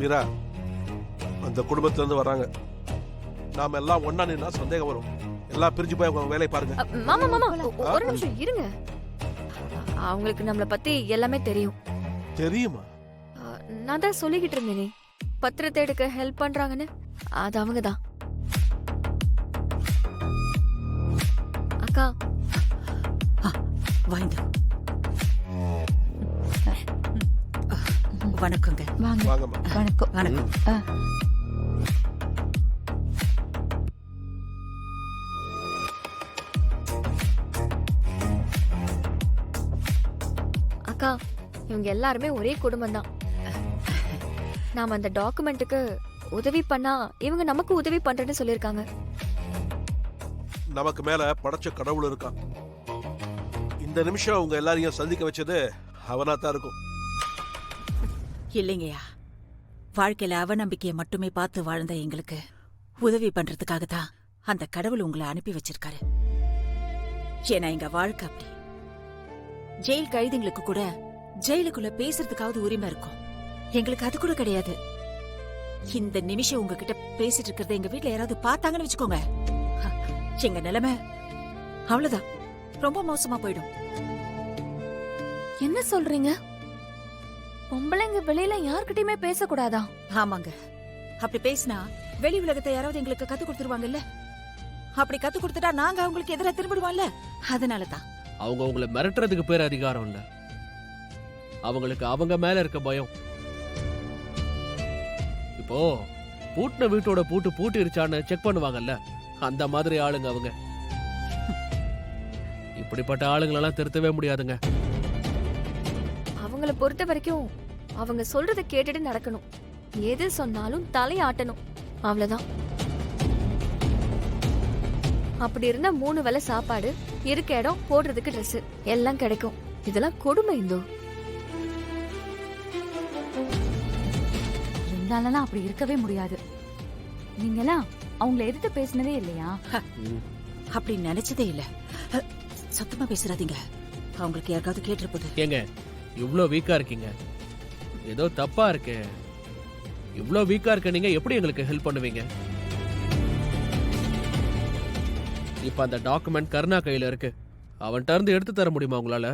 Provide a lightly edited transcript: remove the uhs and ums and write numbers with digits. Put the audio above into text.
மீரா, அந்த குடும்பத்துல இருந்து வர்றாங்க. நாம எல்லாம் ஒண்ணா நின்னா சந்தேகம் வரும். எல்லாம் பிரிஞ்சு போய் அவங்க வேலையை பாருங்க. மாமா மாமா ஒரு நிமிஷம் இருங்க. அவங்களுக்கு நம்மள பத்தி எல்லாமே தெரியும். தெரியுமா? நான் தான் சொல்லிக்கிட்டு இருந்தேனே, பத்திரத்தை எடுக்க ஹெல்ப் பண்றாங்கன்னு. அது அவங்கதான். அக்கா வாங்க. வணக்கங்க. வாங்கம்மா. வணக்கம். வணக்கம். அக்கா, இவங்க எல்லாருமே ஒரே குடும்பம் தான். நாம அந்த டாக்குமெண்ட்டுக்கு உதவி பண்ணா இவங்க நமக்கு உதவி பண்றேன்னு சொல்லிருக்காங்க. நமக்கு மேல படைச்ச கடவுள் இருக்கான். இந்த நிமிஷம் அவங்க எல்லாரையும் சந்திக்க வச்சது அவனா தான் இருக்கும். இல்லைங்கய்யா, வாழ்க்கையில அவநம்பிக்கையை மட்டுமே பார்த்து வாழ்ந்த எங்களுக்கு உதவி பண்றதுக்காக தான் அந்த கடவுள் உங்களை அனுப்பி வச்சிருக்காரு. ஏன்னா எங்க வாழ்க்கை அப்படி. ஜெயில் கைதிங்களுக்கு கூட ஜெயிலுக்குள்ள பேசுறதுக்காவது உரிமை இருக்கும். எங்களுக்கு அது கூட கிடையாது. இந்த நிமிஷம் உங்ககிட்ட பேசிட்டு இருக்கிறத எங்க வீட்டுல யாராவது பார்த்தாங்கன்னு வச்சுக்கோங்க, எங்க நிலைமை அவ்வளவுதான், ரொம்ப மோசமா போயிடும். என்ன சொல்றீங்க? பொம்பளைங்க வெளியில யார்கிட்டயுமே பேசக்கூடாதா? ஆமாங்க, அப்படி பேசினா வெளி உலகத்தை யாராவது எங்களுக்கு கத்து கொடுத்துருவாங்கல்ல. அப்படி கத்து கொடுத்துட்டா நாங்க அவங்களுக்கு எதிராக திரும்பிடுவோம்ல. அதனாலதான் அவங்க உங்களை மிரட்டுறதுக்கு பேர் அதிகாரம் இல்ல, அவங்களுக்கு அவங்க மேல இருக்க பயம். இப்போ பூட்டின வீட்டோட பூட்டு பூட்டிருச்சான்னு செக் பண்ணுவாங்கல்ல, அந்த மாதிரி ஆளுங்க அவங்க. இப்படிப்பட்ட ஆளுங்களெல்லாம் திருத்தவே முடியாதுங்க. அவங்கள பொறுத்த வரைக்கும் அவங்க சொல்றத கேட்டுட்டு நடக்கணும். எது சொன்னாலும் தலையாட்டணும், அவ்வளவுதான். அப்படி இருந்தா 3 வேளை சாப்பாடு, இருக்க இடம், போடுறதுக்கு ட்ரெஸ் எல்லாம் கிடைக்கும். இதெல்லாம் கொடுமை. இந்தோ இருந்தாலும் அப்படி இருக்கவே முடியாது. நீங்கலாம் அவங்கள எதிர்த்து பேசினதே இல்லையா? அப்படி நினைச்சதே இல்ல. சத்தமா பேசுறாதீங்க, அவங்களுக்கு யாருக்காவது கேட்டு போகுது. ஏங்க இவ்ளோ வீக்கா இருக்கீங்க, ஏதோ தப்பா இருக்கு. இவ்ளோ வீக்கா இருக்க நீங்க எப்படி எங்களுக்கு ஹெல்ப் பண்ணுவீங்க? இப்ப அந்த டாக்குமெண்ட் கருணா கையில இருக்கு, அவன்கிட்ட இருந்து எடுத்து தர முடியுமா உங்களால?